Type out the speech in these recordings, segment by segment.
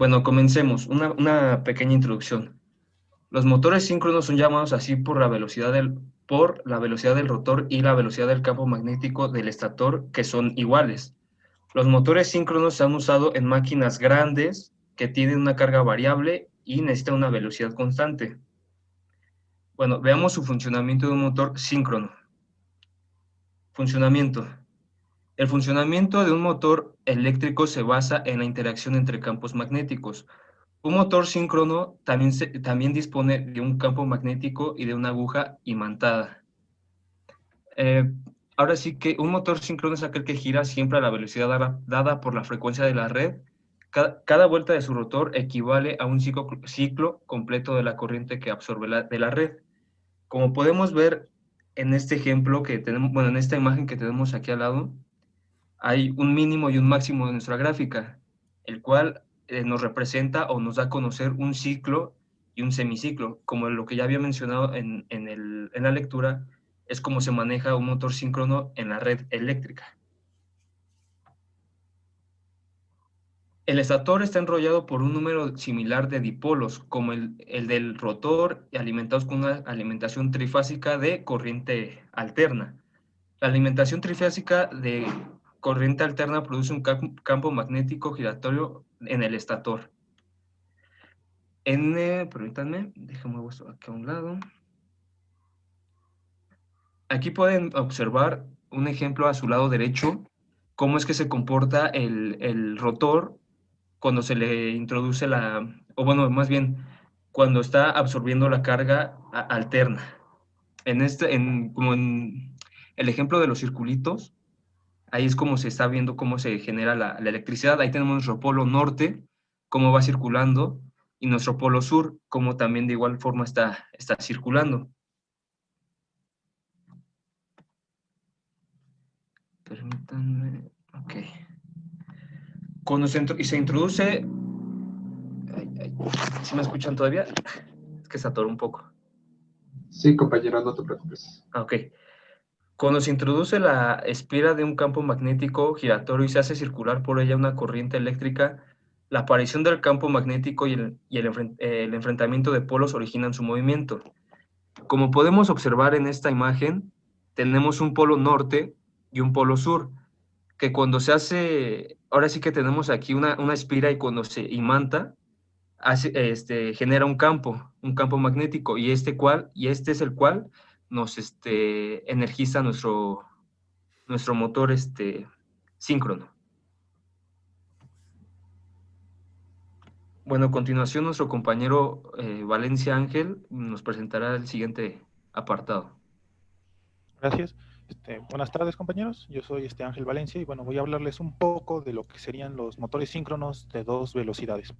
Bueno, comencemos. Una pequeña introducción. Los motores síncronos son llamados así por la velocidad del rotor y la velocidad del campo magnético del estator, que son iguales. Los motores síncronos se han usado en máquinas grandes que tienen una carga variable y necesitan una velocidad constante. Bueno, veamos su funcionamiento de un motor síncrono. Funcionamiento. El funcionamiento de un motor eléctrico se basa en la interacción entre campos magnéticos. Un motor síncrono también dispone de un campo magnético y de una aguja imantada. Eh, Ahora sí que un motor síncrono es aquel que gira siempre a la velocidad dada por la frecuencia de la red. Cada vuelta de su rotor equivale a un ciclo completo de la corriente que absorbe de la red. Como podemos ver en este ejemplo que tenemos, bueno, en esta imagen que tenemos aquí al lado, hay un mínimo y un máximo de nuestra gráfica, el cual nos representa o nos da a conocer un ciclo y un semiciclo. Como lo que ya había mencionado en la lectura, es como se maneja un motor síncrono en la red eléctrica. El estator está enrollado por un número similar de dipolos, como el del rotor, alimentados con una alimentación trifásica de corriente alterna. La alimentación trifásica de corriente alterna produce un campo magnético giratorio en el estator. Permítanme, déjame esto aquí a un lado. Aquí pueden observar un ejemplo a su lado derecho, cómo es que se comporta el rotor cuando se le introduce o bueno, más bien, cuando está absorbiendo la carga alterna. Como en el ejemplo de los circulitos, ahí es como se está viendo cómo se genera la electricidad. Ahí tenemos nuestro polo norte, cómo va circulando, y nuestro polo sur, cómo también de igual forma está circulando. Permítanme, ok. Cuando se introduce... ¿Sí me escuchan todavía? Es que se atoró un poco. Sí, compañero, no te preocupes. Ok. Cuando se introduce la espira de un campo magnético giratorio y se hace circular por ella una corriente eléctrica, la aparición del campo magnético y el enfrentamiento de polos originan su movimiento. Como podemos observar en esta imagen, tenemos un polo norte y un polo sur, que cuando se hace, ahora sí que tenemos aquí una espira y cuando se imanta, genera un campo magnético, y este es el cual nos energiza nuestro motor síncrono. Bueno, a continuación nuestro compañero Valencia Ángel nos presentará el siguiente apartado. Gracias. Buenas tardes, compañeros. Yo soy Ángel Valencia y bueno, voy a hablarles un poco de lo que serían los motores síncronos de dos velocidades.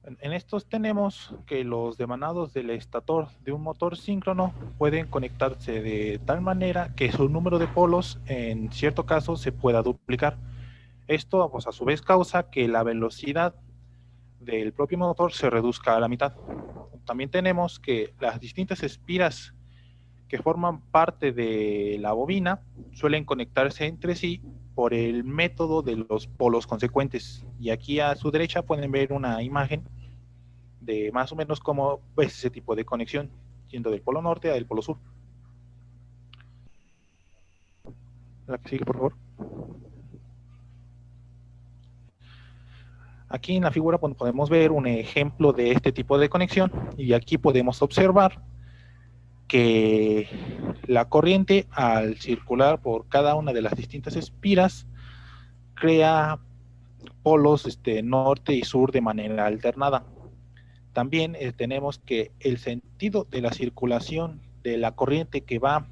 En estos tenemos que los demanados del estator de un motor síncrono pueden conectarse de tal manera que su número de polos en cierto caso se pueda duplicar. Esto pues, a su vez causa que la velocidad del propio motor se reduzca a la mitad. También tenemos que las distintas espiras que forman parte de la bobina suelen conectarse entre sí por el método de los polos consecuentes. Y aquí a su derecha pueden ver una imagen de más o menos cómo es ese tipo de conexión, yendo del polo norte al polo sur. La que sigue, por favor. Aquí en la figura podemos ver un ejemplo de este tipo de conexión y aquí podemos observar que la corriente al circular por cada una de las distintas espiras crea polos norte y sur de manera alternada. También tenemos que el sentido de la circulación de la corriente que va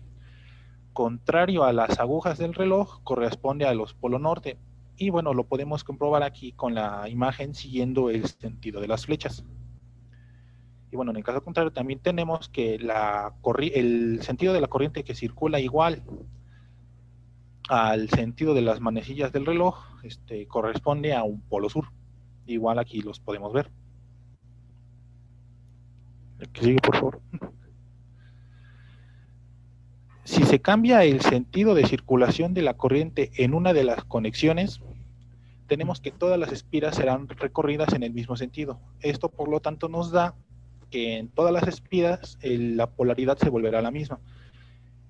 contrario a las agujas del reloj corresponde a los polos norte. Y bueno, lo podemos comprobar aquí con la imagen siguiendo el sentido de las flechas. Y bueno, en el caso contrario también tenemos que el sentido de la corriente que circula igual al sentido de las manecillas del reloj corresponde a un polo sur. Igual aquí los podemos ver. El que sigue, por favor. Si se cambia el sentido de circulación de la corriente en una de las conexiones, tenemos que todas las espiras serán recorridas en el mismo sentido. Esto, por lo tanto, nos da que en todas las espiras la polaridad se volverá la misma.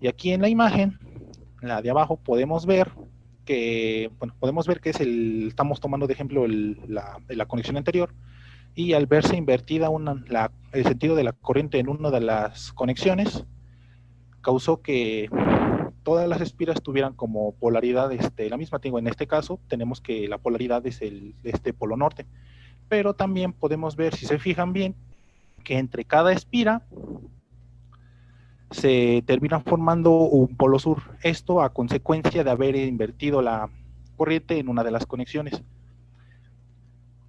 Y aquí en la imagen, la de abajo, podemos ver que estamos tomando de ejemplo la conexión anterior, y al verse invertida el sentido de la corriente en una de las conexiones, causó que todas las espiras tuvieran como polaridad la misma. En este caso tenemos que la polaridad es este polo norte, pero también podemos ver, si se fijan bien, que entre cada espira se termina formando un polo sur. Esto a consecuencia de haber invertido la corriente en una de las conexiones.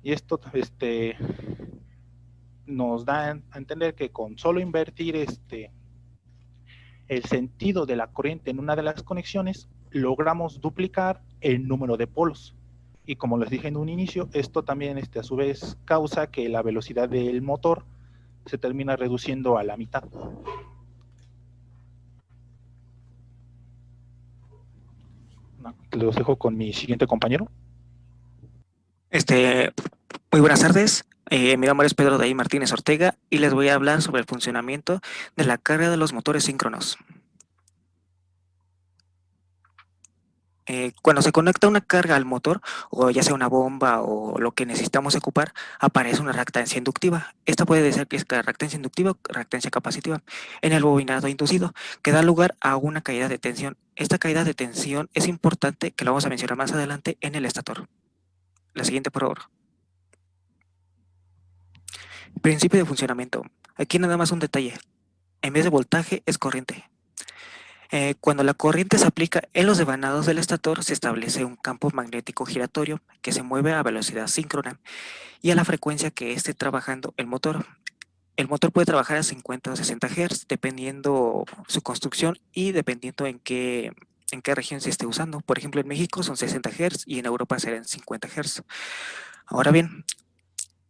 Y esto nos da a entender que con solo invertir el sentido de la corriente en una de las conexiones, logramos duplicar el número de polos. Y como les dije en un inicio, esto también a su vez causa que la velocidad del motor se termina reduciendo a la mitad. Los dejo con mi siguiente compañero. Muy buenas tardes. Mi nombre es Pedro Day Martínez Ortega y les voy a hablar sobre el funcionamiento de la carga de los motores síncronos. Cuando se conecta una carga al motor, o ya sea una bomba o lo que necesitamos ocupar, aparece una reactancia inductiva. Esta puede ser que es reactancia inductiva o reactancia capacitiva en el bobinado inducido, que da lugar a una caída de tensión. Esta caída de tensión es importante, que lo vamos a mencionar más adelante, en el estator. La siguiente, por favor. Principio de funcionamiento. Aquí nada más un detalle. En vez de voltaje es corriente. Cuando la corriente se aplica en los devanados del estator, se establece un campo magnético giratorio que se mueve a velocidad síncrona y a la frecuencia que esté trabajando el motor. El motor puede trabajar a 50 o 60 Hz dependiendo su construcción y dependiendo en qué región se esté usando. Por ejemplo, en México son 60 Hz y en Europa serán 50 Hz. Ahora bien,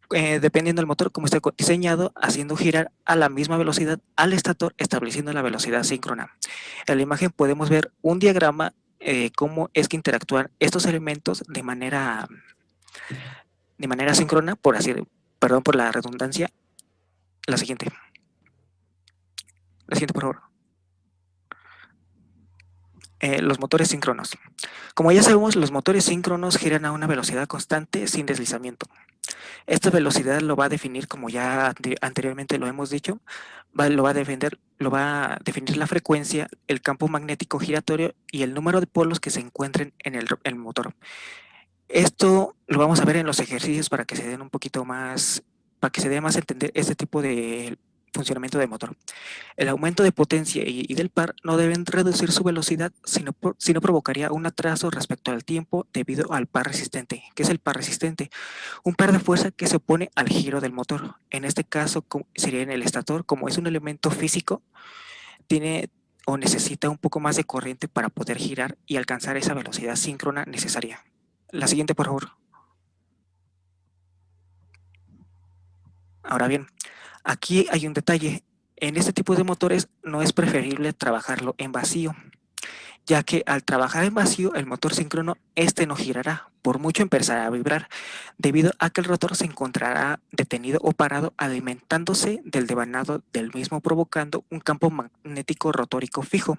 dependiendo del motor, como esté diseñado, haciendo girar a la misma velocidad al estator, estableciendo la velocidad síncrona. En la imagen podemos ver un diagrama, cómo es que interactúan estos elementos de manera síncrona, perdón por la redundancia. La siguiente, por favor. Los motores síncronos. Como ya sabemos, los motores síncronos giran a una velocidad constante sin deslizamiento. Esta velocidad lo va a definir, como ya anteriormente lo hemos dicho, lo va a definir la frecuencia, el campo magnético giratorio y el número de polos que se encuentren en el motor. Esto lo vamos a ver en los ejercicios para que se den un poquito más, para que se dé más a entender este tipo de funcionamiento del motor. El aumento de potencia y del par no deben reducir su velocidad, sino provocaría un atraso respecto al tiempo debido al par resistente. ¿Qué es el par resistente? Un par de fuerza que se opone al giro del motor. En este caso sería en el estator, como es un elemento físico, tiene o necesita un poco más de corriente para poder girar y alcanzar esa velocidad síncrona necesaria. La siguiente, por favor. Ahora bien, aquí hay un detalle. En este tipo de motores no es preferible trabajarlo en vacío, ya que al trabajar en vacío el motor síncrono no girará, por mucho empezará a vibrar, debido a que el rotor se encontrará detenido o parado alimentándose del devanado del mismo, provocando un campo magnético rotórico fijo,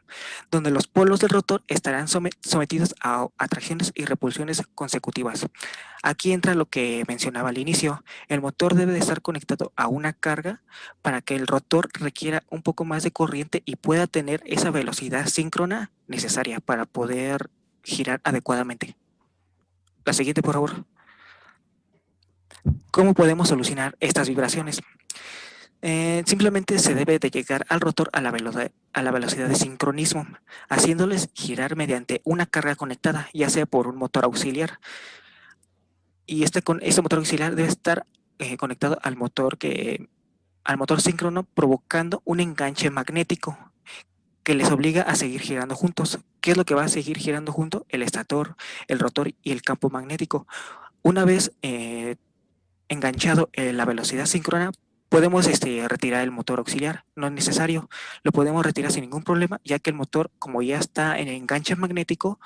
donde los polos del rotor estarán sometidos a atracciones y repulsiones consecutivas. Aquí entra lo que mencionaba al inicio. El motor debe de estar conectado a una carga para que el rotor requiera un poco más de corriente y pueda tener esa velocidad síncrona necesaria para poder girar adecuadamente. La siguiente, por favor. ¿Cómo podemos solucionar estas vibraciones? Simplemente se debe de llegar al rotor a la velocidad de sincronismo, haciéndoles girar mediante una carga conectada, ya sea por un motor auxiliar. Y este motor auxiliar debe estar conectado al motor síncrono, provocando un enganche magnético que les obliga a seguir girando juntos. ¿Qué es lo que va a seguir girando junto? El estator, el rotor y el campo magnético. Una vez enganchado la velocidad síncrona, podemos retirar el motor auxiliar. No es necesario, lo podemos retirar sin ningún problema, ya que el motor, como ya está en el enganche magnético,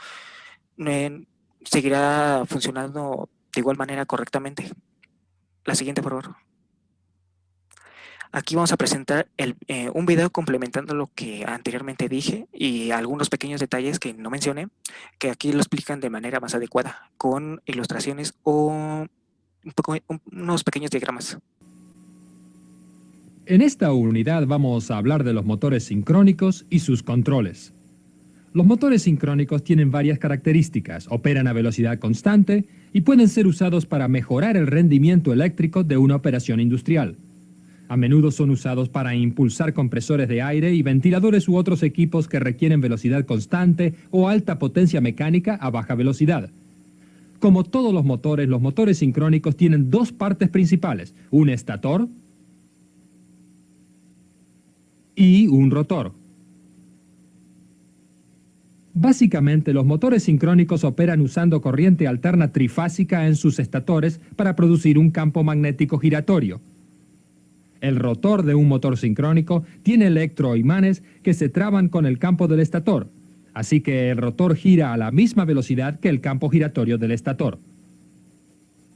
seguirá funcionando de igual manera correctamente. La siguiente, por favor. Aquí vamos a presentar un video complementando lo que anteriormente dije y algunos pequeños detalles que no mencioné, que aquí lo explican de manera más adecuada, con ilustraciones o unos pequeños diagramas. En esta unidad vamos a hablar de los motores sincrónicos y sus controles. Los motores sincrónicos tienen varias características, operan a velocidad constante y pueden ser usados para mejorar el rendimiento eléctrico de una operación industrial. A menudo son usados para impulsar compresores de aire y ventiladores u otros equipos que requieren velocidad constante o alta potencia mecánica a baja velocidad. Como todos los motores sincrónicos tienen dos partes principales, un estator y un rotor. Básicamente, los motores sincrónicos operan usando corriente alterna trifásica en sus estatores para producir un campo magnético giratorio. El rotor de un motor sincrónico tiene electroimanes que se traban con el campo del estator, así que el rotor gira a la misma velocidad que el campo giratorio del estator.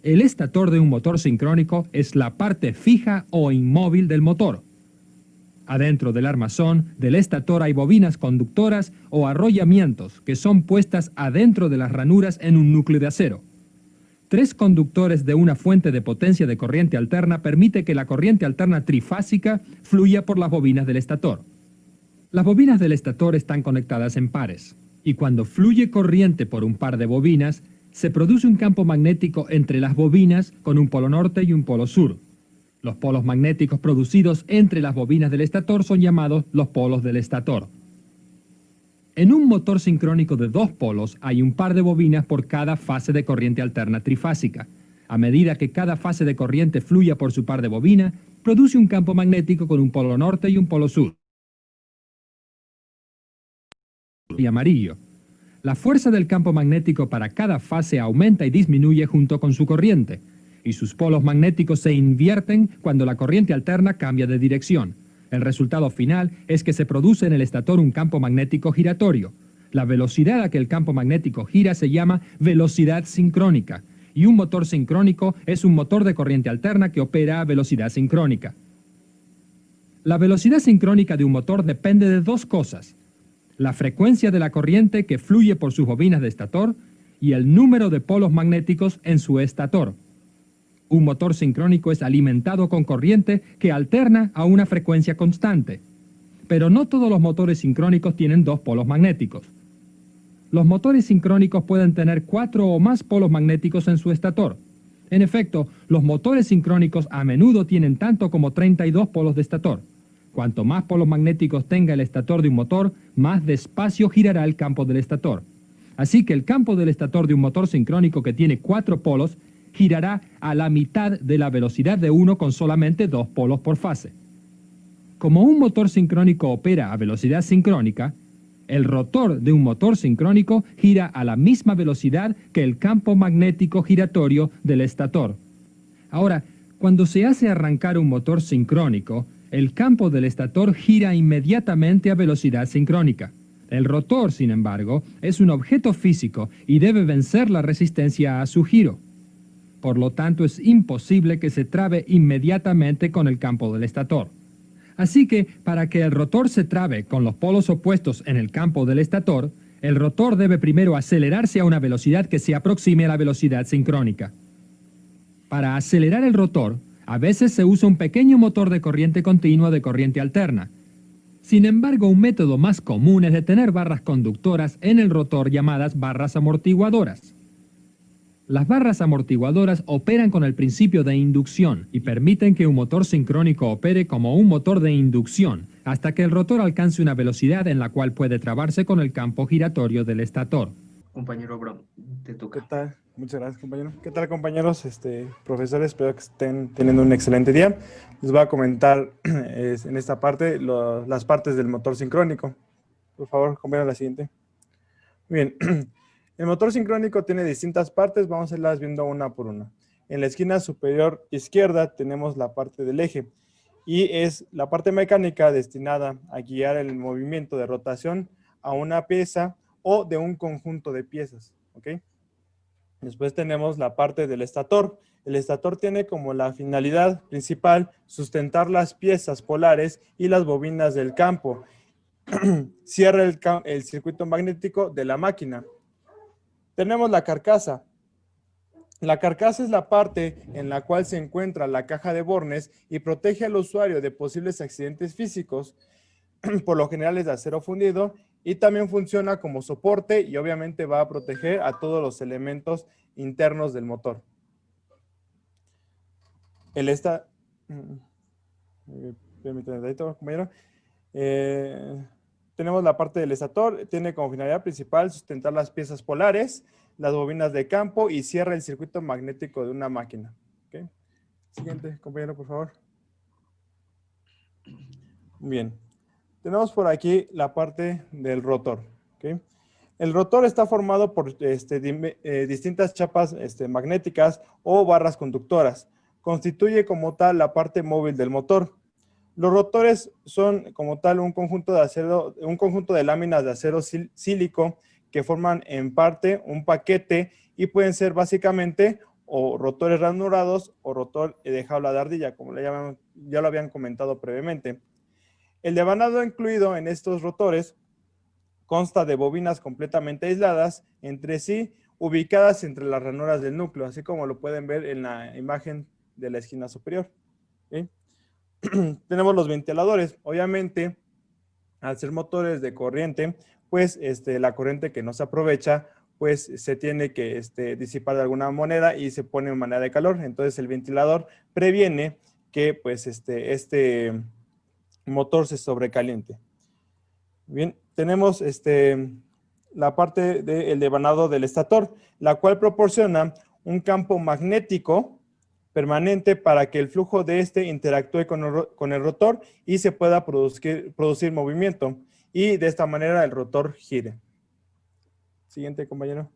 El estator de un motor sincrónico es la parte fija o inmóvil del motor. Adentro del armazón del estator hay bobinas conductoras o arrollamientos que son puestas adentro de las ranuras en un núcleo de acero. 3 conductores de una fuente de potencia de corriente alterna permite que la corriente alterna trifásica fluya por las bobinas del estator. Las bobinas del estator están conectadas en pares, y cuando fluye corriente por un par de bobinas, se produce un campo magnético entre las bobinas con un polo norte y un polo sur. Los polos magnéticos producidos entre las bobinas del estator son llamados los polos del estator. En un motor sincrónico de 2 polos hay un par de bobinas por cada fase de corriente alterna trifásica. A medida que cada fase de corriente fluya por su par de bobina, produce un campo magnético con un polo norte y un polo sur. Y amarillo. La fuerza del campo magnético para cada fase aumenta y disminuye junto con su corriente, y sus polos magnéticos se invierten cuando la corriente alterna cambia de dirección. El resultado final es que se produce en el estator un campo magnético giratorio. La velocidad a que el campo magnético gira se llama velocidad sincrónica, y un motor sincrónico es un motor de corriente alterna que opera a velocidad sincrónica. La velocidad sincrónica de un motor depende de 2 cosas: la frecuencia de la corriente que fluye por sus bobinas de estator y el número de polos magnéticos en su estator. Un motor sincrónico es alimentado con corriente que alterna a una frecuencia constante. Pero no todos los motores sincrónicos tienen 2 polos magnéticos. Los motores sincrónicos pueden tener 4 o más polos magnéticos en su estator. En efecto, los motores sincrónicos a menudo tienen tanto como 32 polos de estator. Cuanto más polos magnéticos tenga el estator de un motor, más despacio girará el campo del estator. Así que el campo del estator de un motor sincrónico que tiene 4 polos girará a la mitad de la velocidad de uno con solamente 2 polos por fase. Como un motor sincrónico opera a velocidad sincrónica, el rotor de un motor sincrónico gira a la misma velocidad que el campo magnético giratorio del estator. Ahora, cuando se hace arrancar un motor sincrónico, el campo del estator gira inmediatamente a velocidad sincrónica. El rotor, sin embargo, es un objeto físico y debe vencer la resistencia a su giro. Por lo tanto, es imposible que se trabe inmediatamente con el campo del estator. Así que, para que el rotor se trabe con los polos opuestos en el campo del estator, el rotor debe primero acelerarse a una velocidad que se aproxime a la velocidad sincrónica. Para acelerar el rotor, a veces se usa un pequeño motor de corriente continua de corriente alterna. Sin embargo, un método más común es de tener barras conductoras en el rotor llamadas barras amortiguadoras. Las barras amortiguadoras operan con el principio de inducción y permiten que un motor sincrónico opere como un motor de inducción hasta que el rotor alcance una velocidad en la cual puede trabarse con el campo giratorio del estator. Compañero Brown, te toca. ¿Qué tal? Muchas gracias, compañero. ¿Qué tal, compañeros? Profesores, espero que estén teniendo un excelente día. Les voy a comentar en esta parte las partes del motor sincrónico. Por favor, compañero, la siguiente. Muy bien. El motor sincrónico tiene distintas partes, vamos a irlas viendo una por una. En la esquina superior izquierda tenemos la parte del eje y es la parte mecánica destinada a guiar el movimiento de rotación a una pieza o de un conjunto de piezas, ¿ok? Después tenemos la parte del estator. El estator tiene como la finalidad principal sustentar las piezas polares y las bobinas del campo. Cierra el circuito magnético de la máquina. Tenemos la carcasa. La carcasa es la parte en la cual se encuentra la caja de bornes y protege al usuario de posibles accidentes físicos, por lo general es de acero fundido, y también funciona como soporte y obviamente va a proteger a todos los elementos internos del motor. Permítame, compañero. Tenemos la parte del estator, tiene como finalidad principal sustentar las piezas polares, las bobinas de campo y cierra el circuito magnético de una máquina. ¿Okay? Siguiente, compañero, por favor. Bien. Tenemos por aquí la parte del rotor. ¿Okay? El rotor está formado por distintas chapas magnéticas o barras conductoras. Constituye como tal la parte móvil del motor. Los rotores son como tal un conjunto de acero, un conjunto de láminas de acero sílico que forman en parte un paquete y pueden ser básicamente o rotores ranurados o rotor de jaula de ardilla, como le llaman, ya lo habían comentado previamente. El devanado incluido en estos rotores consta de bobinas completamente aisladas entre sí, ubicadas entre las ranuras del núcleo, así como lo pueden ver en la imagen de la esquina superior. ¿Sí? Tenemos los ventiladores. Obviamente, al ser motores de corriente, pues la corriente que no se aprovecha, pues se tiene que disipar de alguna manera y se pone en manera de calor. Entonces el ventilador previene que pues este motor se sobrecaliente. Bien, tenemos la parte del devanado del estator, la cual proporciona un campo magnético permanente para que el flujo de interactúe con el rotor y se pueda producir movimiento y de esta manera el rotor gire. Siguiente, compañero.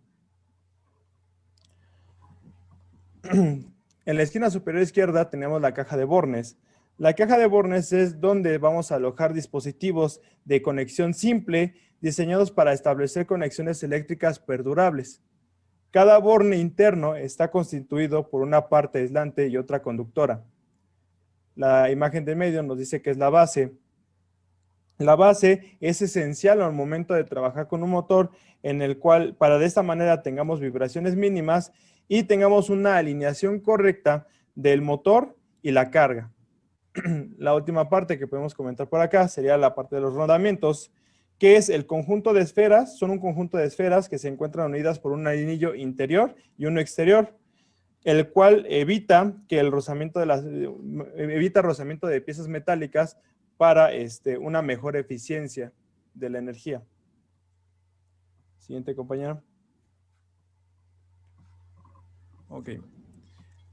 En la esquina superior izquierda tenemos la caja de bornes. La caja de bornes es donde vamos a alojar dispositivos de conexión simple diseñados para establecer conexiones eléctricas perdurables. Cada borne interno está constituido por una parte aislante y otra conductora. La imagen de medio nos dice que es la base. La base es esencial al momento de trabajar con un motor en el cual, para de esta manera, tengamos vibraciones mínimas y tengamos una alineación correcta del motor y la carga. La última parte que podemos comentar por acá sería la parte de los rodamientos, que es el conjunto de esferas. Son un conjunto de esferas que se encuentran unidas por un anillo interior y uno exterior, el cual evita el rozamiento de piezas metálicas para una mejor eficiencia de la energía. Siguiente, compañero. Ok.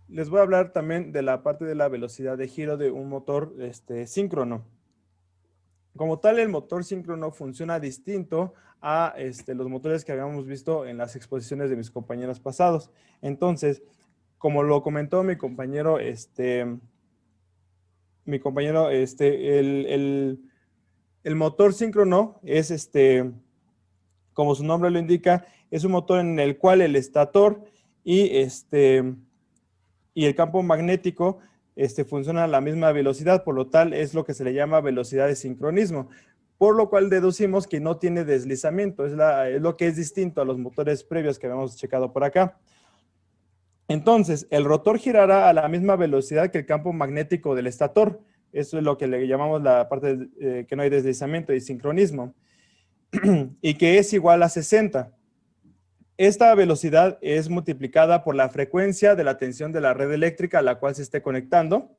Les voy a hablar también de la parte de la velocidad de giro de un motor síncrono. Como tal, el motor síncrono funciona distinto a los motores que habíamos visto en las exposiciones de mis compañeros pasados. Entonces, como lo comentó mi compañero, el motor síncrono es, como su nombre lo indica, es un motor en el cual el estator y el campo magnético funcionan a la misma velocidad, por lo tal es lo que se le llama velocidad de sincronismo, por lo cual deducimos que no tiene deslizamiento, es lo que es distinto a los motores previos que habíamos checado por acá. Entonces, el rotor girará a la misma velocidad que el campo magnético del estator. Eso es lo que le llamamos la parte que no hay deslizamiento y sincronismo, y que es igual a 60. Esta velocidad es multiplicada por la frecuencia de la tensión de la red eléctrica a la cual se esté conectando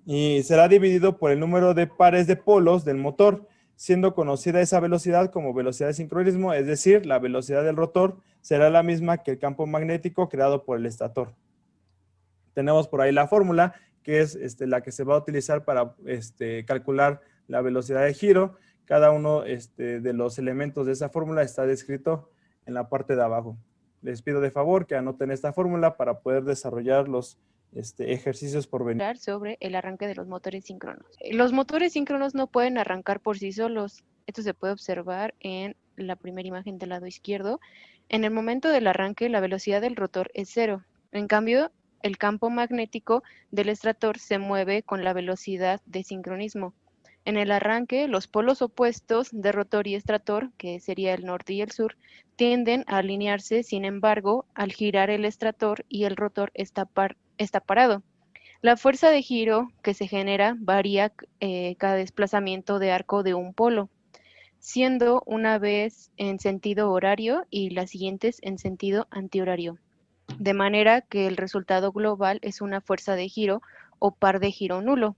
y será dividido por el número de pares de polos del motor, siendo conocida esa velocidad como velocidad de sincronismo, es decir, la velocidad del rotor será la misma que el campo magnético creado por el estator. Tenemos por ahí la fórmula, que es la que se va a utilizar para calcular la velocidad de giro. Cada uno de los elementos de esa fórmula está descrito en la parte de abajo. Les pido de favor que anoten esta fórmula para poder desarrollar los ejercicios por venir. Sobre el arranque de los motores síncronos. Los motores síncronos no pueden arrancar por sí solos. Esto se puede observar en la primera imagen del lado izquierdo. En el momento del arranque, la velocidad del rotor es cero. En cambio, el campo magnético del estator se mueve con la velocidad de sincronismo. En el arranque, los polos opuestos de rotor y estator, que sería el norte y el sur, tienden a alinearse. Sin embargo, al girar el estator y el rotor está parado. La fuerza de giro que se genera varía cada desplazamiento de arco de un polo, siendo una vez en sentido horario y las siguientes en sentido antihorario, de manera que el resultado global es una fuerza de giro o par de giro nulo.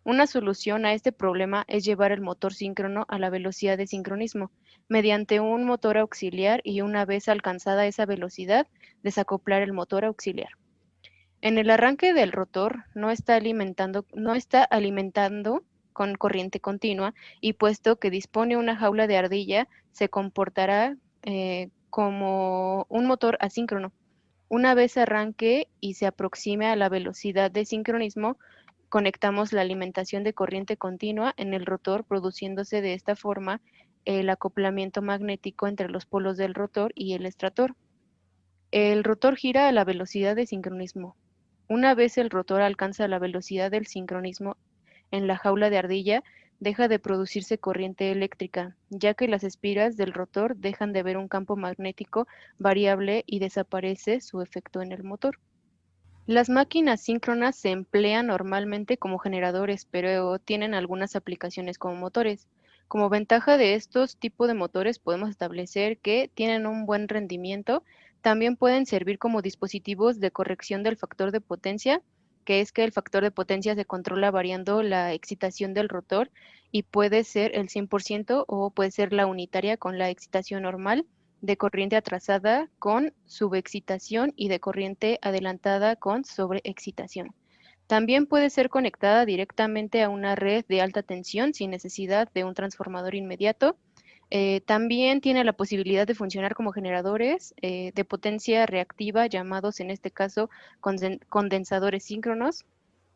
Una solución a este problema es llevar el motor síncrono a la velocidad de sincronismo mediante un motor auxiliar y una vez alcanzada esa velocidad, desacoplar el motor auxiliar. En el arranque del rotor no está alimentando con corriente continua y puesto que dispone una jaula de ardilla, se comportará como un motor asíncrono. Una vez arranque y se aproxime a la velocidad de sincronismo, conectamos la alimentación de corriente continua en el rotor, produciéndose de esta forma el acoplamiento magnético entre los polos del rotor y el estator. El rotor gira a la velocidad de sincronismo. Una vez el rotor alcanza la velocidad del sincronismo en la jaula de ardilla, deja de producirse corriente eléctrica, ya que las espiras del rotor dejan de ver un campo magnético variable y desaparece su efecto en el motor. Las máquinas síncronas se emplean normalmente como generadores, pero tienen algunas aplicaciones como motores. Como ventaja de estos tipos de motores podemos establecer que tienen un buen rendimiento. También pueden servir como dispositivos de corrección del factor de potencia, que es que el factor de potencia se controla variando la excitación del rotor y puede ser el 100% o puede ser la unitaria con la excitación normal, de corriente atrasada con subexcitación y de corriente adelantada con sobreexcitación. También puede ser conectada directamente a una red de alta tensión sin necesidad de un transformador inmediato. También tiene la posibilidad de funcionar como generadores de potencia reactiva, llamados en este caso condensadores síncronos.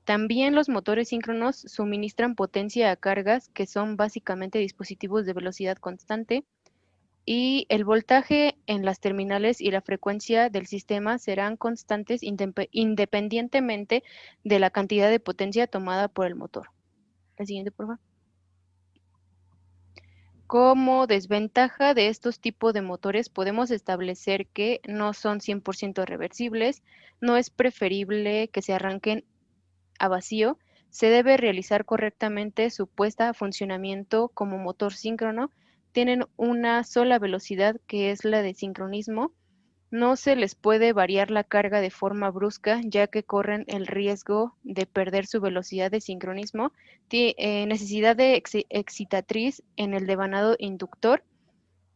También los motores síncronos suministran potencia a cargas que son básicamente dispositivos de velocidad constante, y el voltaje en las terminales y la frecuencia del sistema serán constantes independientemente de la cantidad de potencia tomada por el motor. La siguiente, por favor. Como desventaja de estos tipos de motores, podemos establecer que no son 100% reversibles, no es preferible que se arranquen a vacío, se debe realizar correctamente su puesta a funcionamiento como motor síncrono, tienen una sola velocidad que es la de sincronismo, no se les puede variar la carga de forma brusca ya que corren el riesgo de perder su velocidad de sincronismo, necesidad de excitatriz en el devanado inductor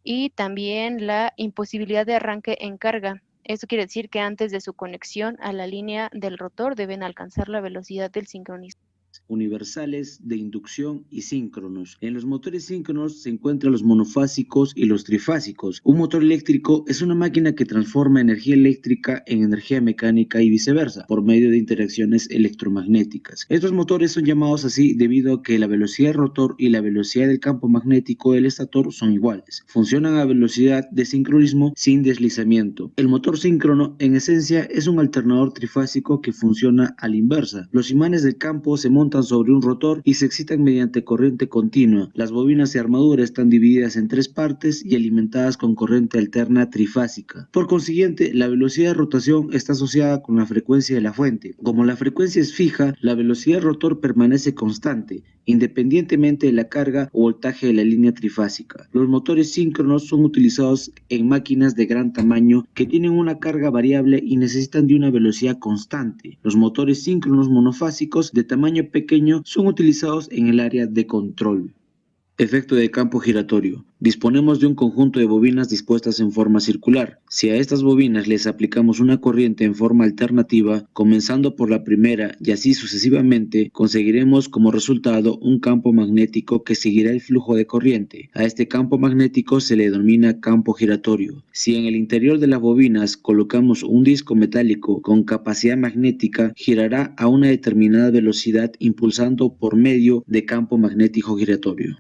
y también la imposibilidad de arranque en carga. Esto quiere decir que antes de su conexión a la línea del rotor deben alcanzar la velocidad del sincronismo. Universales de inducción y síncronos. En los motores síncronos se encuentran los monofásicos y los trifásicos. Un motor eléctrico es una máquina que transforma energía eléctrica en energía mecánica y viceversa, por medio de interacciones electromagnéticas. Estos motores son llamados así debido a que la velocidad del rotor y la velocidad del campo magnético del estator son iguales. Funcionan a velocidad de sincronismo sin deslizamiento. El motor síncrono, en esencia, es un alternador trifásico que funciona a la inversa. Los imanes del campo se montan sobre un rotor y se excitan mediante corriente continua. Las bobinas y armadura están divididas en 3 partes y alimentadas con corriente alterna trifásica. Por consiguiente, la velocidad de rotación está asociada con la frecuencia de la fuente. Como la frecuencia es fija, la velocidad del rotor permanece constante, independientemente de la carga o voltaje de la línea trifásica. Los motores síncronos son utilizados en máquinas de gran tamaño que tienen una carga variable y necesitan de una velocidad constante. Los motores síncronos monofásicos de tamaño pequeño son utilizados en el área de control. Efecto de campo giratorio. Disponemos de un conjunto de bobinas dispuestas en forma circular. Si a estas bobinas les aplicamos una corriente en forma alternativa, comenzando por la primera y así sucesivamente, conseguiremos como resultado un campo magnético que seguirá el flujo de corriente. A este campo magnético se le denomina campo giratorio. Si en el interior de las bobinas colocamos un disco metálico con capacidad magnética, girará a una determinada velocidad impulsando por medio de campo magnético giratorio.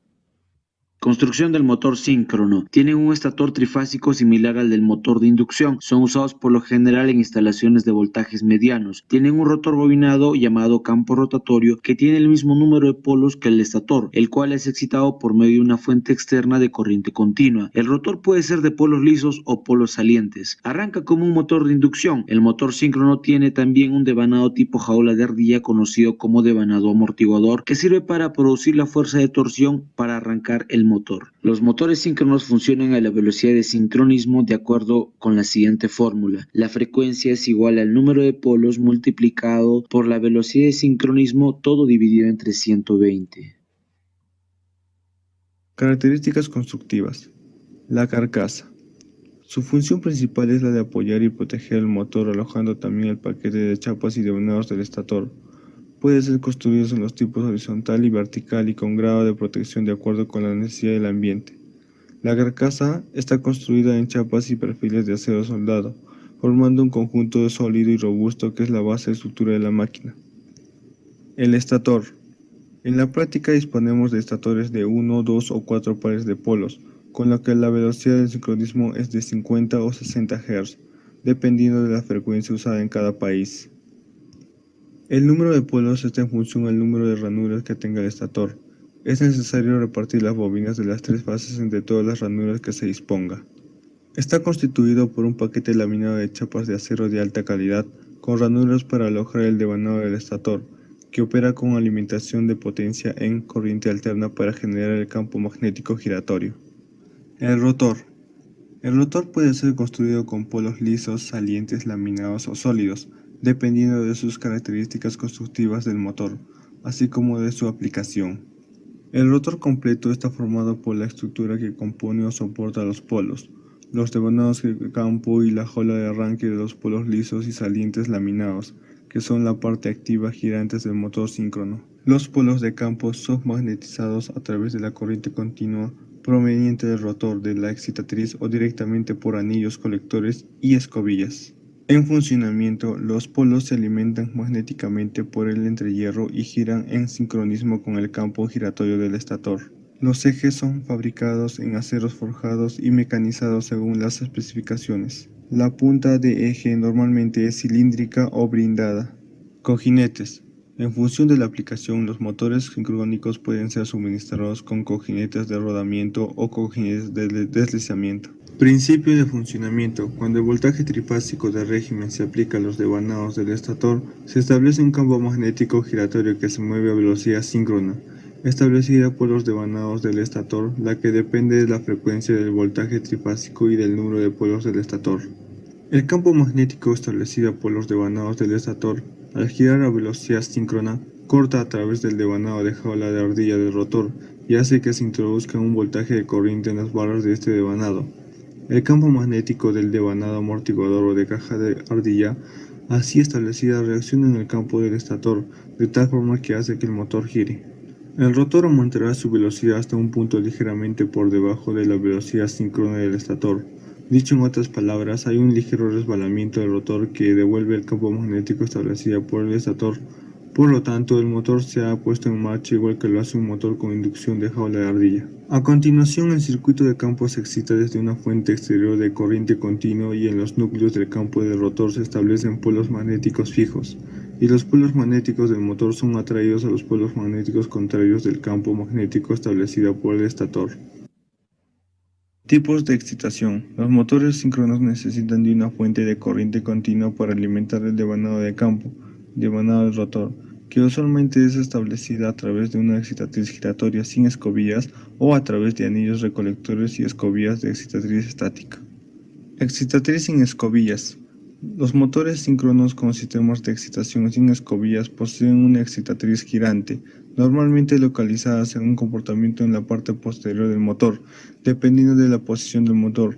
Construcción del motor síncrono. Tienen un estator trifásico similar al del motor de inducción. Son usados por lo general en instalaciones de voltajes medianos. Tienen un rotor bobinado llamado campo rotatorio que tiene el mismo número de polos que el estator, el cual es excitado por medio de una fuente externa de corriente continua. El rotor puede ser de polos lisos o polos salientes. Arranca como un motor de inducción. El motor síncrono tiene también un devanado tipo jaula de ardilla conocido como devanado amortiguador que sirve para producir la fuerza de torsión para arrancar el motor. Los motores síncronos funcionan a la velocidad de sincronismo de acuerdo con la siguiente fórmula. La frecuencia es igual al número de polos multiplicado por la velocidad de sincronismo, todo dividido entre 120. Características constructivas. La carcasa. Su función principal es la de apoyar y proteger el motor, alojando también el paquete de chapas y devanados del estator. Puede ser construidos en los tipos horizontal y vertical y con grado de protección de acuerdo con la necesidad del ambiente. La carcasa está construida en chapas y perfiles de acero soldado, formando un conjunto sólido y robusto que es la base de estructura de la máquina. El estator. En la práctica disponemos de estatores de 1, 2 o 4 pares de polos, con lo que la velocidad del sincronismo es de 50 o 60 Hz, dependiendo de la frecuencia usada en cada país. El número de polos está en función al número de ranuras que tenga el estator. Es necesario repartir las bobinas de las 3 fases entre todas las ranuras que se disponga. Está constituido por un paquete laminado de chapas de acero de alta calidad, con ranuras para alojar el devanado del estator, que opera con alimentación de potencia en corriente alterna para generar el campo magnético giratorio. El rotor. El rotor puede ser construido con polos lisos, salientes, laminados o sólidos, dependiendo de sus características constructivas del motor, así como de su aplicación. El rotor completo está formado por la estructura que compone o soporta los polos, los devanados de campo y la jaula de arranque de los polos lisos y salientes laminados, que son la parte activa girantes del motor síncrono. Los polos de campo son magnetizados a través de la corriente continua proveniente del rotor de la excitatriz o directamente por anillos colectores y escobillas. En funcionamiento, los polos se alimentan magnéticamente por el entrehierro y giran en sincronismo con el campo giratorio del estator. Los ejes son fabricados en aceros forjados y mecanizados según las especificaciones. La punta de eje normalmente es cilíndrica o blindada. Cojinetes. En función de la aplicación, los motores sincrónicos pueden ser suministrados con cojinetes de rodamiento o cojinetes de deslizamiento. Principio de funcionamiento. Cuando el voltaje trifásico de régimen se aplica a los devanados del estator, se establece un campo magnético giratorio que se mueve a velocidad síncrona, establecida por los devanados del estator, la que depende de la frecuencia del voltaje trifásico y del número de polos del estator. El campo magnético establecido por los devanados del estator, al girar a velocidad síncrona, corta a través del devanado de jaula de ardilla del rotor y hace que se introduzca un voltaje de corriente en las barras de este devanado. El campo magnético del devanado amortiguador o de caja de ardilla, así establecida, reacciona en el campo del estator, de tal forma que hace que el motor gire. El rotor aumentará su velocidad hasta un punto ligeramente por debajo de la velocidad síncrona del estator. Dicho en otras palabras, hay un ligero resbalamiento del rotor que devuelve el campo magnético establecido por el estator. Por lo tanto, el motor se ha puesto en marcha igual que lo hace un motor con inducción de jaula de ardilla. A continuación, el circuito de campo se excita desde una fuente exterior de corriente continua y en los núcleos del campo del rotor se establecen polos magnéticos fijos, y los polos magnéticos del motor son atraídos a los polos magnéticos contrarios del campo magnético establecido por el estator. Tipos de excitación. Los motores síncronos necesitan de una fuente de corriente continua para alimentar el devanado de campo, devanado del rotor, que usualmente es establecida a través de una excitatriz giratoria sin escobillas o a través de anillos recolectores y escobillas de excitatriz estática. Excitatriz sin escobillas. Los motores síncronos con sistemas de excitación sin escobillas poseen una excitatriz girante, normalmente localizada según un comportamiento en la parte posterior del motor, dependiendo de la posición del motor.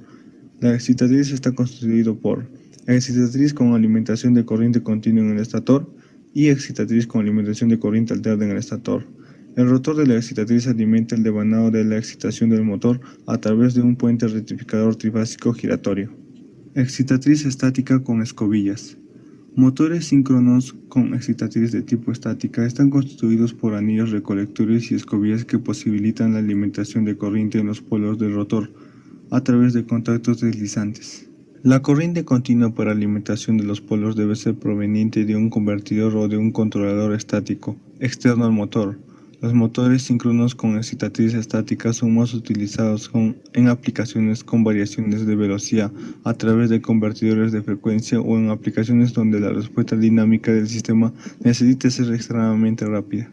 La excitatriz está constituida por excitatriz con alimentación de corriente continua en el estator y excitatriz con alimentación de corriente alterna en el estator. El rotor de la excitatriz alimenta el devanado de la excitación del motor a través de un puente rectificador trifásico giratorio. Excitatriz estática con escobillas. Motores síncronos con excitatriz de tipo estática están constituidos por anillos recolectores y escobillas que posibilitan la alimentación de corriente en los polos del rotor a través de contactos deslizantes. La corriente continua para alimentación de los polos debe ser proveniente de un convertidor o de un controlador estático externo al motor. Los motores síncronos con excitatriz estática son más utilizados en aplicaciones con variaciones de velocidad a través de convertidores de frecuencia o en aplicaciones donde la respuesta dinámica del sistema necesita ser extremadamente rápida.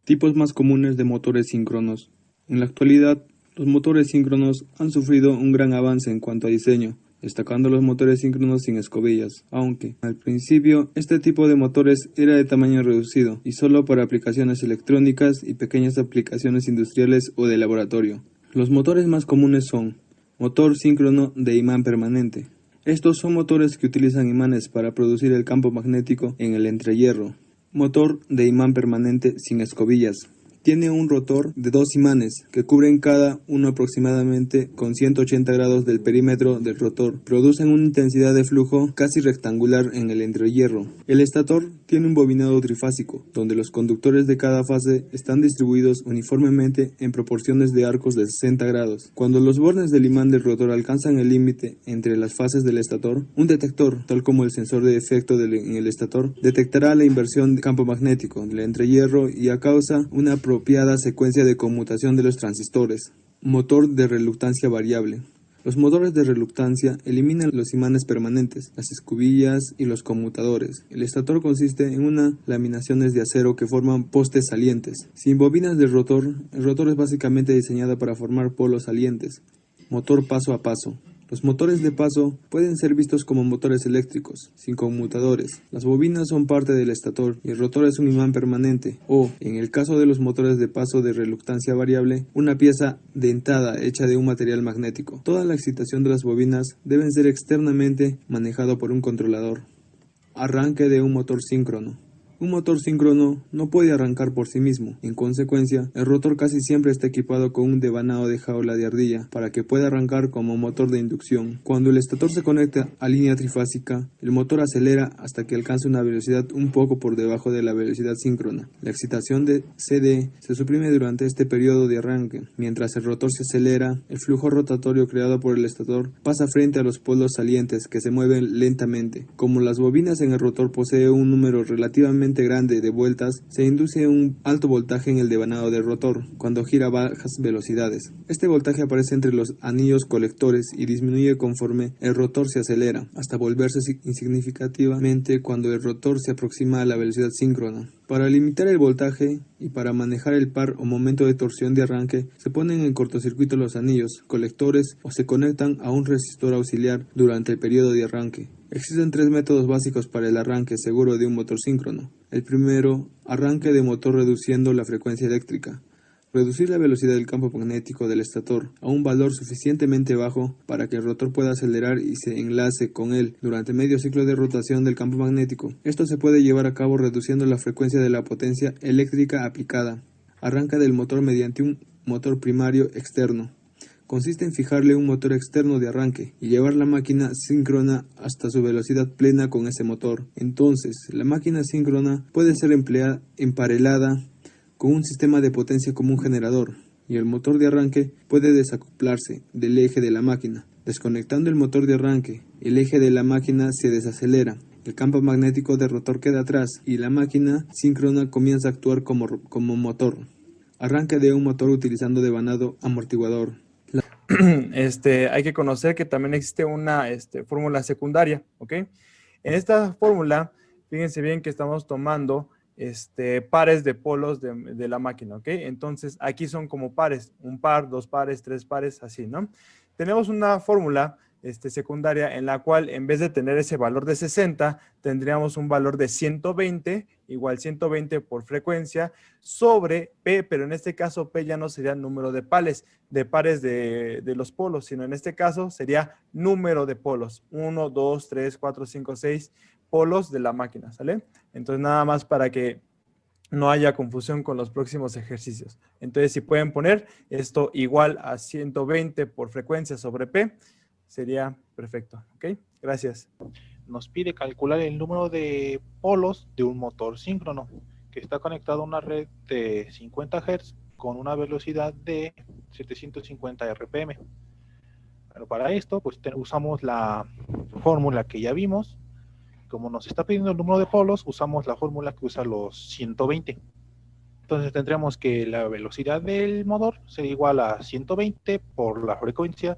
Tipos más comunes de motores síncronos. En la actualidad, los motores síncronos han sufrido un gran avance en cuanto a diseño, destacando los motores síncronos sin escobillas, aunque al principio este tipo de motores era de tamaño reducido y solo para aplicaciones electrónicas y pequeñas aplicaciones industriales o de laboratorio. Los motores más comunes son motor síncrono de imán permanente. Estos son motores que utilizan imanes para producir el campo magnético en el entrehierro. Motor de imán permanente sin escobillas. Tiene un rotor de 2 imanes que cubren cada uno aproximadamente con 180 grados del perímetro del rotor. Producen una intensidad de flujo casi rectangular en el entrehierro. El estator tiene un bobinado trifásico, donde los conductores de cada fase están distribuidos uniformemente en proporciones de arcos de 60 grados. Cuando los bordes del imán del rotor alcanzan el límite entre las fases del estator, un detector, tal como el sensor de efecto en el estator, detectará la inversión de campo magnético del entrehierro y a causa una apropiada secuencia de conmutación de los transistores. Motor de reluctancia variable. Los motores de reluctancia eliminan los imanes permanentes, las escobillas y los conmutadores. El estator consiste en unas laminaciones de acero que forman postes salientes. Sin bobinas del rotor, el rotor es básicamente diseñado para formar polos salientes. Motor paso a paso. Los motores de paso pueden ser vistos como motores eléctricos, sin conmutadores. Las bobinas son parte del estator y el rotor es un imán permanente, o, en el caso de los motores de paso de reluctancia variable, una pieza dentada hecha de un material magnético. Toda la excitación de las bobinas deben ser externamente manejado por un controlador. Arranque de un motor síncrono. Un motor síncrono no puede arrancar por sí mismo. En consecuencia, el rotor casi siempre está equipado con un devanado de jaula de ardilla para que pueda arrancar como motor de inducción. Cuando el estator se conecta a línea trifásica, el motor acelera hasta que alcanza una velocidad un poco por debajo de la velocidad síncrona. La excitación de CD se suprime durante este periodo de arranque. Mientras el rotor se acelera, el flujo rotatorio creado por el estator pasa frente a los polos salientes que se mueven lentamente. Como las bobinas en el rotor poseen un número relativamente grande de vueltas, se induce un alto voltaje en el devanado del rotor cuando gira a bajas velocidades. Este voltaje aparece entre los anillos colectores y disminuye conforme el rotor se acelera, hasta volverse insignificativamente cuando el rotor se aproxima a la velocidad síncrona. Para limitar el voltaje y para manejar el par o momento de torsión de arranque, se ponen en cortocircuito los anillos colectores o se conectan a un resistor auxiliar durante el periodo de arranque. Existen 3 métodos básicos para el arranque seguro de un motor síncrono. El primero, arranque de motor reduciendo la frecuencia eléctrica. Reducir la velocidad del campo magnético del estator a un valor suficientemente bajo para que el rotor pueda acelerar y se enlace con él durante medio ciclo de rotación del campo magnético. Esto se puede llevar a cabo reduciendo la frecuencia de la potencia eléctrica aplicada. Arranca del motor mediante un motor primario externo. Consiste en fijarle un motor externo de arranque y llevar la máquina síncrona hasta su velocidad plena con ese motor. Entonces, la máquina síncrona puede ser emparelada con un sistema de potencia como un generador, y el motor de arranque puede desacoplarse del eje de la máquina. Desconectando el motor de arranque, el eje de la máquina se desacelera, el campo magnético del rotor queda atrás y la máquina síncrona comienza a actuar como motor. Arranque de un motor utilizando devanado amortiguador. Hay que conocer que también existe una fórmula secundaria, ¿ok? En esta fórmula, fíjense bien que estamos tomando pares de polos de la máquina, ¿ok? Entonces, aquí son como pares, un par, 2 pares, 3 pares, así, ¿no? Tenemos una fórmula secundaria en la cual en vez de tener ese valor de 60, tendríamos un valor de 120, igual 120 por frecuencia, sobre P, pero en este caso P ya no sería número de pares de los polos, sino en este caso sería número de polos, 1, 2, 3, 4, 5, 6 polos de la máquina, ¿sale? Entonces nada más para que no haya confusión con los próximos ejercicios. Entonces si pueden poner esto igual a 120 por frecuencia sobre P, sería perfecto. ¿Ok? Gracias. Nos pide calcular el número de polos de un motor síncrono que está conectado a una red de 50 Hz con una velocidad de 750 RPM. Pero para esto, pues usamos la fórmula que ya vimos. Como nos está pidiendo el número de polos, usamos la fórmula que usa los 120. Entonces tendremos que la velocidad del motor sería igual a 120 por la frecuencia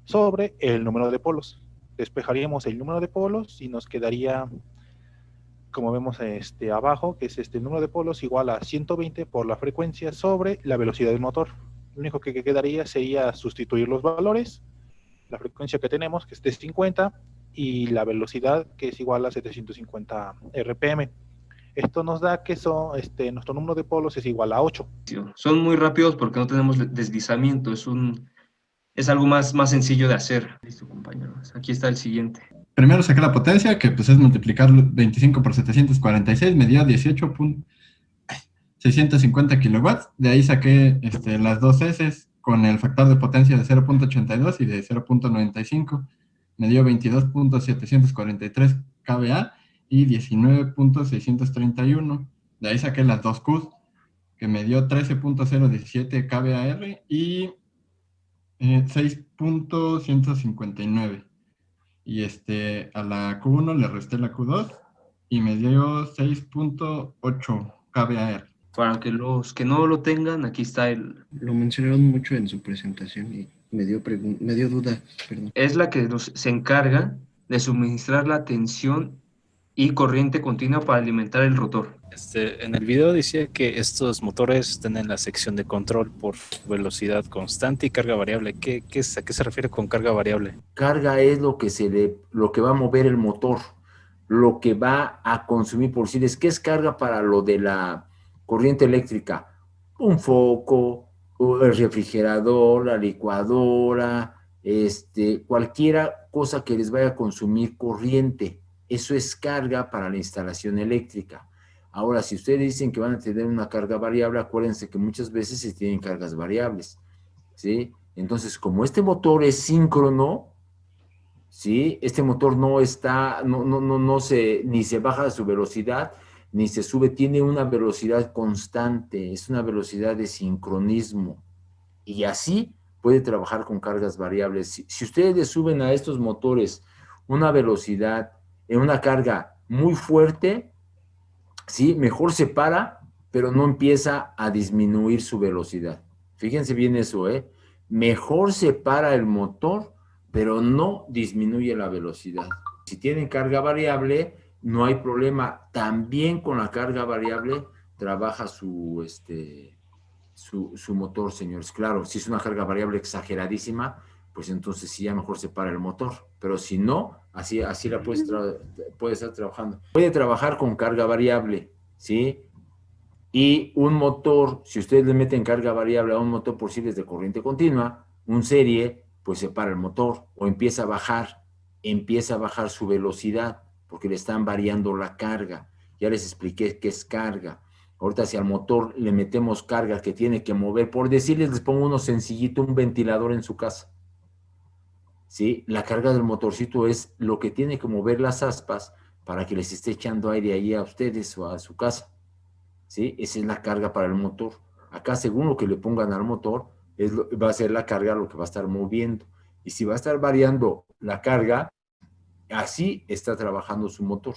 sobre el número de polos. Despejaríamos el número de polos y nos quedaría, como vemos abajo, que es el número de polos igual a 120 por la frecuencia sobre la velocidad del motor. Lo único que quedaría sería sustituir los valores, la frecuencia que tenemos, que es de 50, y la velocidad, que es igual a 750 RPM. Esto nos da que nuestro número de polos es igual a 8. Son muy rápidos porque no tenemos deslizamiento, es algo más sencillo de hacer. Listo, compañeros. Aquí está el siguiente. Primero saqué la potencia, que pues es multiplicar 25 por 746, me dio 18.650 kilowatts. De ahí saqué las dos S con el factor de potencia de 0.82 y de 0.95. Me dio 22.743 kVA y 19.631. De ahí saqué las dos Qs, que me dio 13.017 kVAR y 6.159. Y a la Q1 le resté la Q2 y me dio 6.8 kVAR. Para que los que no lo tengan, aquí está Lo mencionaron mucho en su presentación y me dio duda. Perdón. Es la que se encarga de suministrar la tensión y corriente continua para alimentar el rotor. En el video decía que estos motores tienen la sección de control por velocidad constante y carga variable. ¿A qué se refiere con carga variable? Carga es lo que va a mover el motor, lo que va a consumir, por decirles, ¿qué es carga para lo de la corriente eléctrica? Un foco, el refrigerador, la licuadora, cualquier cosa que les vaya a consumir corriente. Eso es carga para la instalación eléctrica. Ahora, si ustedes dicen que van a tener una carga variable, acuérdense que muchas veces se tienen cargas variables, ¿sí? Entonces, como este motor es síncrono, ¿sí? Este motor ni se baja su velocidad, ni se sube, tiene una velocidad constante, es una velocidad de sincronismo. Y así puede trabajar con cargas variables. Si ustedes le suben a estos motores una velocidad, una carga muy fuerte, ¿sí? Mejor se para, pero no empieza a disminuir su velocidad. Fíjense bien eso, ¿eh? Mejor se para el motor, pero no disminuye la velocidad. Si tienen carga variable, no hay problema. También con la carga variable trabaja su motor, señores. Claro, si es una carga variable exageradísima, pues entonces sí ya mejor se para el motor. Pero si no, así la puede estar trabajando. Puede trabajar con carga variable, ¿sí? Y un motor, si ustedes le meten carga variable a un motor por series de corriente continua, un serie, pues se para el motor o empieza a bajar su velocidad porque le están variando la carga. Ya les expliqué qué es carga. Ahorita si al motor le metemos carga que tiene que mover, por decirles, les pongo uno sencillito, un ventilador en su casa. ¿Sí? La carga del motorcito es lo que tiene que mover las aspas para que les esté echando aire ahí a ustedes o a su casa. ¿Sí? Esa es la carga para el motor. Acá, según lo que le pongan al motor, va a ser la carga lo que va a estar moviendo. Y si va a estar variando la carga, así está trabajando su motor.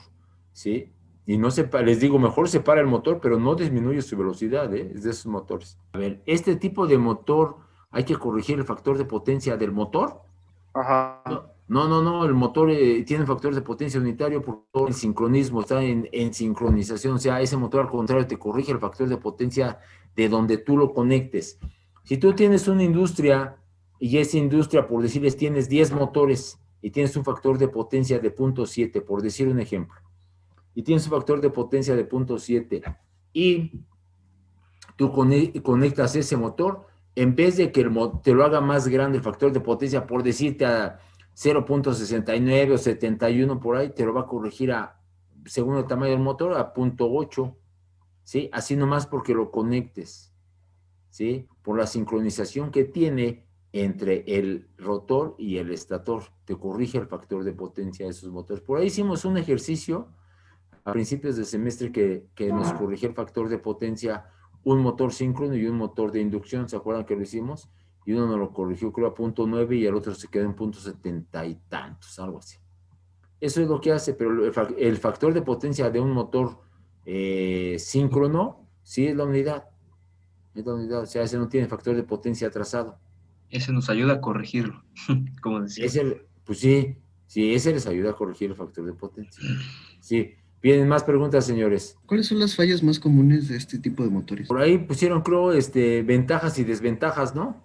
¿Sí? Y les digo, mejor se para el motor, pero no disminuye su velocidad, ¿eh? Es de esos motores. A ver, este tipo de motor, hay que corregir el factor de potencia del motor. Ajá. No, el motor tiene un factor de potencia unitario por todo el sincronismo, está en sincronización, o sea, ese motor al contrario te corrige el factor de potencia de donde tú lo conectes. Si tú tienes una industria y esa industria, por decirles, tienes 10 motores y tienes un factor de potencia de 0.7, por decir un ejemplo, y tienes un factor de potencia de 0.7 y tú conectas ese motor, en vez de que te lo haga más grande el factor de potencia, por decirte a 0.69 o 71 por ahí, te lo va a corregir según el tamaño del motor, a 0.8, ¿sí? Así nomás porque lo conectes, ¿sí? Por la sincronización que tiene entre el rotor y el estator. Te corrige el factor de potencia de esos motores. Por ahí hicimos un ejercicio a principios del semestre que nos corrigía el factor de potencia, un motor síncrono y un motor de inducción. ¿Se acuerdan que lo hicimos? Y uno nos lo corrigió, creo, a 0.9 y el otro se quedó en 0.70 y tantos, algo así. Eso es lo que hace, pero el factor de potencia de un motor síncrono, sí es la unidad. Es la unidad, o sea, ese no tiene factor de potencia atrasado. Ese nos ayuda a corregirlo, como decía. Pues sí, ese les ayuda a corregir el factor de potencia. Sí. ¿Vienen más preguntas, señores? ¿Cuáles son las fallas más comunes de este tipo de motores? Por ahí pusieron, creo, ventajas y desventajas, ¿no?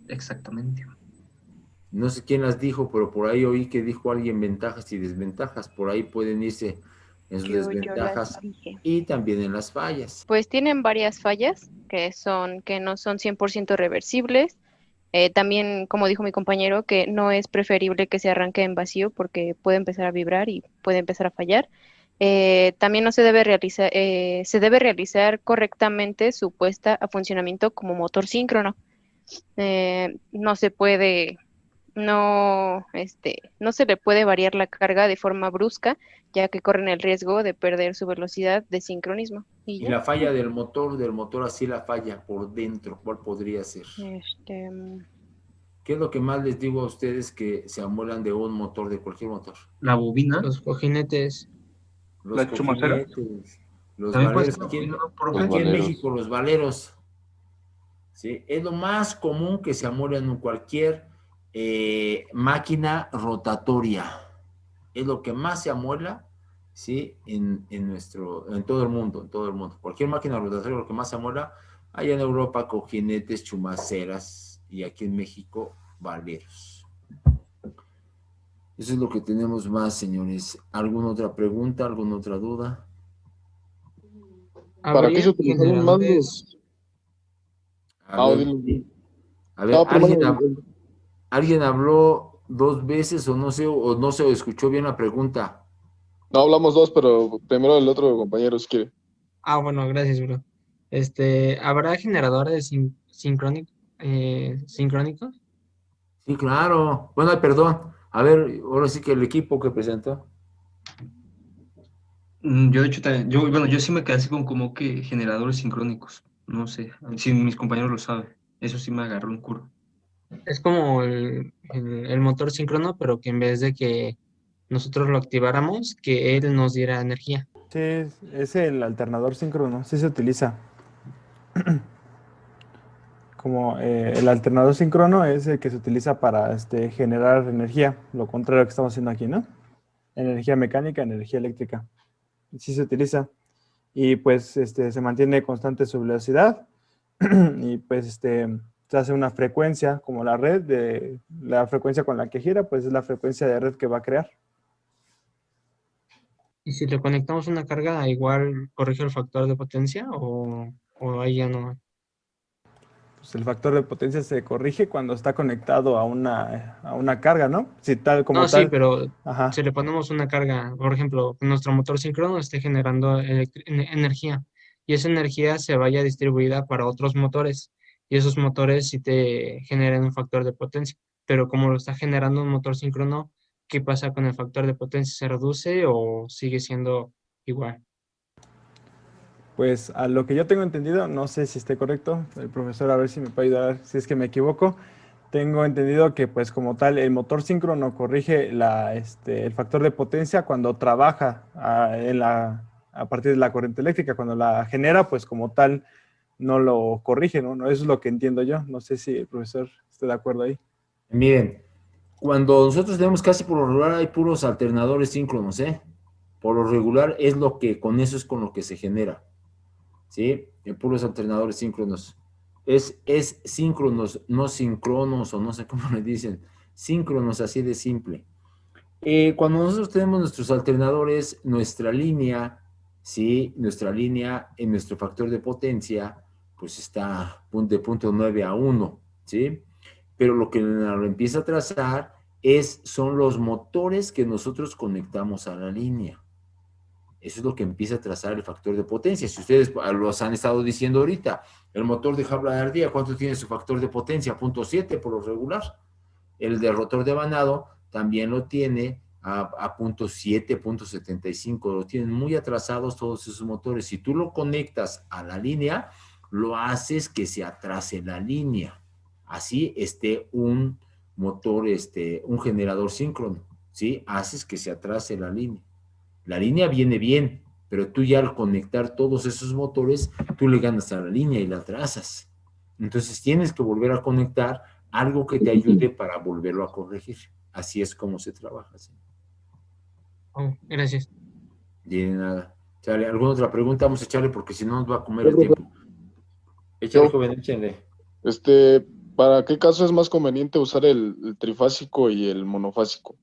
Exactamente. No sé quién las dijo, pero por ahí oí que dijo alguien ventajas y desventajas. Por ahí pueden irse en sus desventajas las dije. y también en las fallas. Pues tienen varias fallas que no son 100% reversibles. También, como dijo mi compañero, que no es preferible que se arranque en vacío porque puede empezar a vibrar y puede empezar a fallar. También no se debe realizar, se debe realizar correctamente su puesta a funcionamiento como motor síncrono. No se puede, no se le puede variar la carga de forma brusca, ya que corren el riesgo de perder su velocidad de sincronismo. Y ya. la falla del motor así la falla por dentro, ¿cuál podría ser? ¿Qué es lo que más les digo a ustedes que se amuelan de un motor, de cualquier motor? La bobina. Los cojinetes. Los cojinetes, los valeros. Aquí en México, los valeros. ¿Sí? Es lo más común que se amuelan en cualquier máquina rotatoria. Es lo que más se amuela, ¿sí? En todo el mundo, Cualquier máquina rotatoria, lo que más se amuela, allá en Europa, cojinetes, chumaceras, y aquí en México, valeros. Eso es lo que tenemos más, señores. ¿Alguna otra pregunta, alguna otra duda? ¿Para qué se utilizan mandos? A ver, ¿alguien habló 2 veces o no se escuchó bien la pregunta? No, hablamos 2, pero primero el otro compañero si quiere. Bueno, gracias, bro. ¿Habrá generadores sincrónicos? Sí, claro. Bueno, perdón. A ver, ahora sí que el equipo que presentó. Yo, de hecho, también, yo sí me quedé así con como que generadores sincrónicos. No sé, si mis compañeros lo saben. Eso sí me agarró un curro. Es como el motor síncrono, pero que en vez de que nosotros lo activáramos, que él nos diera energía. Sí, es el alternador síncrono, sí se utiliza. Como el alternador síncrono es el que se utiliza para generar energía, lo contrario que estamos haciendo aquí, ¿no? Energía mecánica, energía eléctrica. Sí se utiliza. Y pues se mantiene constante su velocidad y pues se hace una frecuencia como la red, la frecuencia con la que gira, pues es la frecuencia de red que va a crear. ¿Y si le conectamos una carga, igual corrige el factor de potencia o ahí ya no? Pues el factor de potencia se corrige cuando está conectado a una carga, ¿no? Si tal como no, tal. sí, pero Ajá. si le ponemos una carga, por ejemplo, nuestro motor síncrono esté generando energía y esa energía se vaya distribuida para otros motores y esos motores sí te generan un factor de potencia, pero como lo está generando un motor síncrono, ¿qué pasa con el factor de potencia? ¿Se reduce o sigue siendo igual? Pues a lo que yo tengo entendido, no sé si esté correcto, el profesor a ver si me puede ayudar si es que me equivoco. Tengo entendido que pues como tal el motor síncrono corrige el factor de potencia cuando trabaja a partir de la corriente eléctrica. Cuando la genera, pues como tal no lo corrige, ¿no? Eso es lo que entiendo yo. No sé si el profesor está de acuerdo ahí. Miren, cuando nosotros tenemos casi por lo regular hay puros alternadores síncronos, ¿eh? Por lo regular es con eso es con lo que se genera, ¿sí? Puros alternadores síncronos. Es síncronos, no sincronos, o no sé cómo le dicen. Síncronos, así de simple. Cuando nosotros tenemos nuestros alternadores, nuestra línea, ¿sí? Nuestra línea en nuestro factor de potencia, pues está de 0.9 a 1, ¿sí? Pero lo que lo empieza a trazar son los motores que nosotros conectamos a la línea. Eso es lo que empieza a trazar el factor de potencia. Si ustedes los han estado diciendo ahorita, el motor de jaula de ardilla, ¿cuánto tiene su factor de potencia? 0.7 por lo regular. El de rotor de vanado también lo tiene a 0.7, 0.75. Lo tienen muy atrasados todos esos motores. Si tú lo conectas a la línea, lo haces que se atrase la línea. Así esté un motor, un generador síncrono, ¿sí? Haces que se atrase la línea. La línea viene bien, pero tú ya al conectar todos esos motores, tú le ganas a la línea y la atrasas. Entonces tienes que volver a conectar algo que te ayude para volverlo a corregir. Así es como se trabaja. ¿Sí? Oh, gracias. De nada. Chale, ¿alguna otra pregunta? Vamos a echarle porque si no nos va a comer el tiempo. Échale, joven, échale. ¿Para qué caso es más conveniente usar el trifásico y el monofásico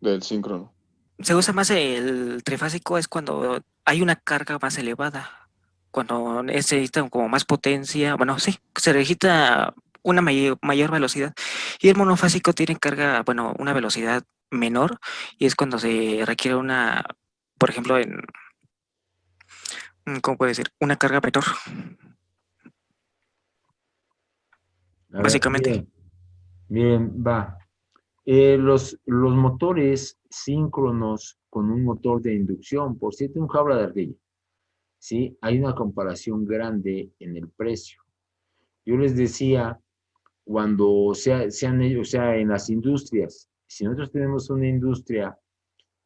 del síncrono? Se usa más el trifásico es cuando hay una carga más elevada, cuando se necesita como más potencia, bueno, sí, se necesita una mayor velocidad. Y el monofásico tiene carga, bueno, una velocidad menor, y es cuando se requiere una, por ejemplo, ¿cómo puede decir? Una carga menor. A ver, Básicamente. miren, va. Los motores síncronos con un motor de inducción, por cierto, un jaula de ardilla, ¿sí? Hay una comparación grande en el precio. Yo les decía, cuando sean ellos, o sea, en las industrias, si nosotros tenemos una industria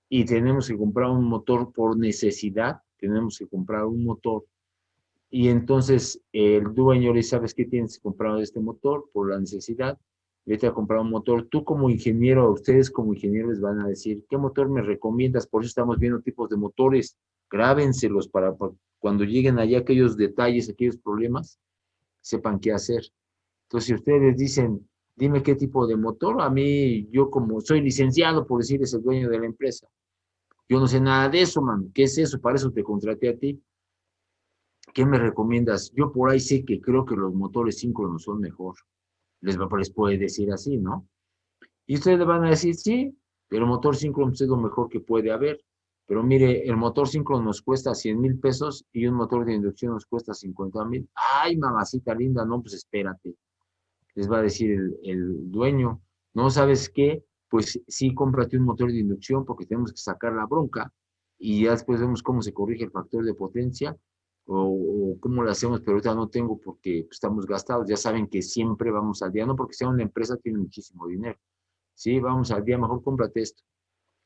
y tenemos que comprar un motor por necesidad, tenemos que comprar un motor, y entonces el dueño le dice, ¿sabes qué? Tienes que comprar este motor por la necesidad, vete a comprar un motor. Tú como ingeniero, ustedes como ingenieros les van a decir, ¿qué motor me recomiendas? Por eso estamos viendo tipos de motores, grábenselos para cuando lleguen allá aquellos detalles, aquellos problemas, sepan qué hacer. Entonces, si ustedes dicen, dime qué tipo de motor, a mí, yo como soy licenciado, por decir, es el dueño de la empresa, yo no sé nada de eso, man, ¿qué es eso? Para eso te contraté a ti. ¿Qué me recomiendas? Yo por ahí sé que creo que los motores síncronos son mejor. Les puede decir así, ¿no? Y ustedes le van a decir, sí, pero el motor síncrono es lo mejor que puede haber. Pero mire, el motor síncrono nos cuesta 100,000 pesos y un motor de inducción nos cuesta 50,000. Ay, mamacita linda, no, pues espérate. Les va a decir el dueño, ¿no sabes qué? Pues sí, cómprate un motor de inducción porque tenemos que sacar la bronca y ya después vemos cómo se corrige el factor de potencia o cómo lo hacemos, pero ahorita no tengo porque estamos gastados. Ya saben que siempre vamos al día, no porque sea una empresa tiene muchísimo dinero. Sí, vamos al día, mejor cómprate esto.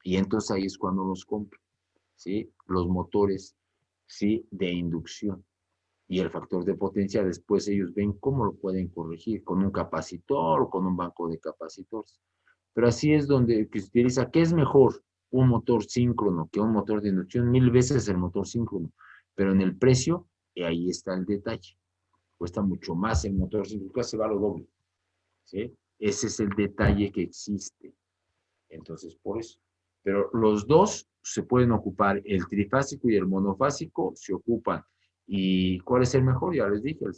Y entonces ahí es cuando los compro, ¿sí? Los motores, ¿sí? De inducción. Y el factor de potencia, después ellos ven cómo lo pueden corregir, con un capacitor o con un banco de capacitores. Pero así es donde que se utiliza, ¿qué es mejor? Un motor síncrono que un motor de inducción, 1000 veces el motor síncrono. Pero en el precio, ahí está el detalle. Cuesta mucho más el motor síncrono, casi va a lo doble. ¿Sí? Ese es el detalle que existe. Entonces, por eso. Pero los dos se pueden ocupar, el trifásico y el monofásico se ocupan. ¿Y cuál es el mejor? Ya les dije, el